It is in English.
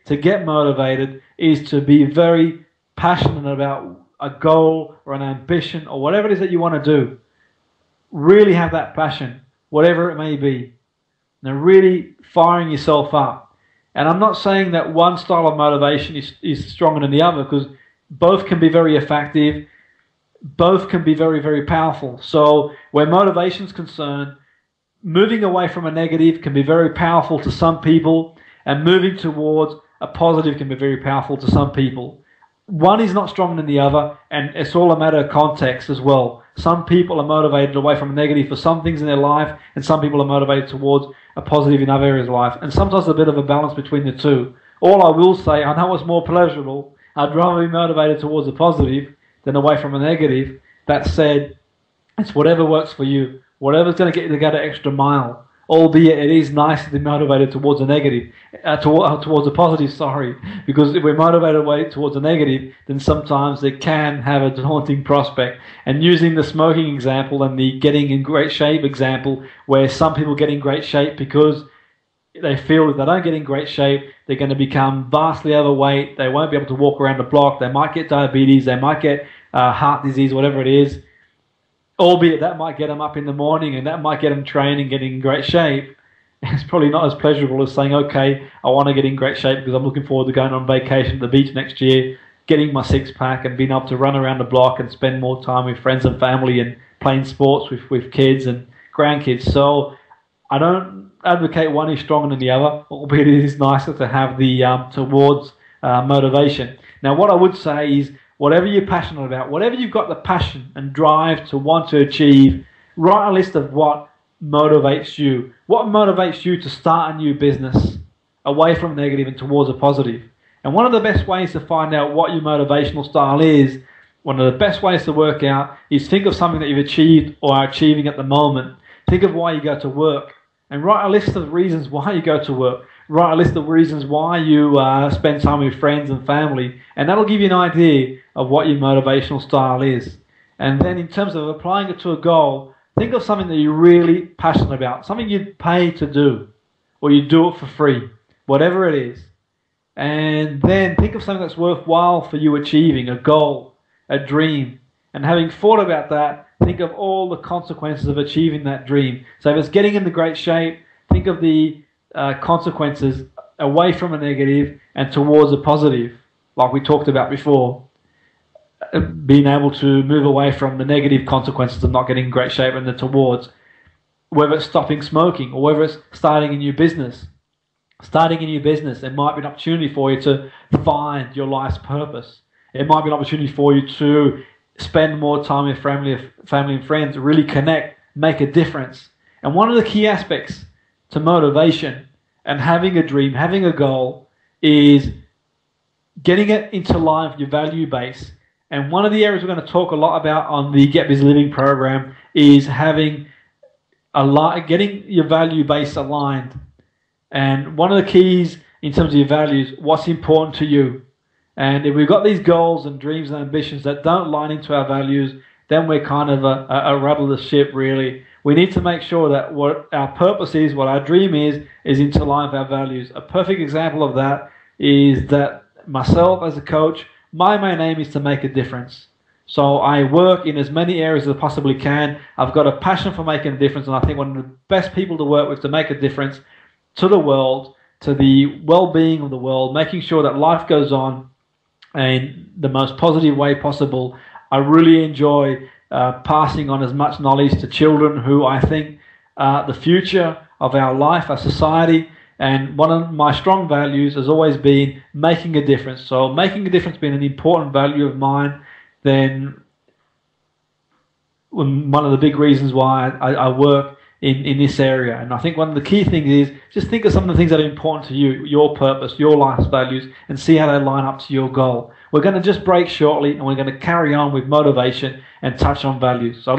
to get motivated is to be very passionate about a goal or an ambition or whatever it is that you want to do. Really have that passion, whatever it may be. Now really firing yourself up. And I'm not saying that one style of motivation is stronger than the other, because both can be very effective, both can be very, very powerful. So where motivation is concerned, moving away from a negative can be very powerful to some people, and moving towards a positive can be very powerful to some people. One is not stronger than the other, and it's all a matter of context as well. Some people are motivated away from a negative for some things in their life, and some people are motivated towards a positive in other areas of life. And sometimes there's a bit of a balance between the two. All I will say, I know it's more pleasurable. I'd rather be motivated towards a positive than away from a negative. That said, it's whatever works for you. Whatever's going to get you to go the extra mile. Albeit it is nice to be motivated towards a negative, towards a positive, sorry. Because if we're motivated away towards a negative, then sometimes it can have a daunting prospect. And using the smoking example and the getting in great shape example, where some people get in great shape because they feel if they don't get in great shape, they're going to become vastly overweight, they won't be able to walk around the block, they might get diabetes, they might get heart disease, whatever it is. Albeit that might get them up in the morning and that might get them training, getting in great shape. It's probably not as pleasurable as saying, okay, I want to get in great shape because I'm looking forward to going on vacation at the beach next year, getting my six-pack and being able to run around the block and spend more time with friends and family and playing sports with kids and grandkids. So I don't advocate one is stronger than the other, albeit it is nicer to have the towards motivation. Now what I would say is, whatever you're passionate about, whatever you've got the passion and drive to want to achieve, write a list of what motivates you. What motivates you to start a new business away from negative and towards a positive? And one of the best ways to find out what your motivational style is, one of the best ways to work out, is think of something that you've achieved or are achieving at the moment. Think of why you go to work and write a list of reasons why you go to work. Write a list of reasons why you spend time with friends and family, and that'll give you an idea of what your motivational style is. And then in terms of applying it to a goal, think of something that you're really passionate about, something you'd pay to do, or you do it for free, whatever it is. And then think of something that's worthwhile for you achieving, a goal, a dream. And having thought about that, think of all the consequences of achieving that dream. So if it's getting into great shape, think of the consequences away from a negative and towards a positive, like we talked about before. Being able to move away from the negative consequences of not getting in great shape and then towards, whether it's stopping smoking or whether it's starting a new business. Starting a new business, it might be an opportunity for you to find your life's purpose. It might be an opportunity for you to spend more time with family and friends, really connect, make a difference. And one of the key aspects to motivation and having a dream, having a goal, is getting it into line with your value base. And one of the areas we're going to talk a lot about on the Get Busy Living program is having getting your value base aligned. And one of the keys in terms of your values, what's important to you. And if we've got these goals and dreams and ambitions that don't line into our values, then we're kind of a rudder of the ship, really. We need to make sure that what our purpose is, what our dream is into line with our values. A perfect example of that is that myself as a coach, my main aim is to make a difference. So I work in as many areas as I possibly can. I've got a passion for making a difference, and I think one of the best people to work with to make a difference to the world, to the well-being of the world, making sure that life goes on in the most positive way possible. I really enjoy passing on as much knowledge to children who I think are the future of our life, our society. And one of my strong values has always been making a difference. So making a difference being an important value of mine, then one of the big reasons why I work in this area. And I think one of the key things is just think of some of the things that are important to you, your purpose, your life's values, and see how they line up to your goal. We're going to just break shortly, and we're going to carry on with motivation and touch on values. So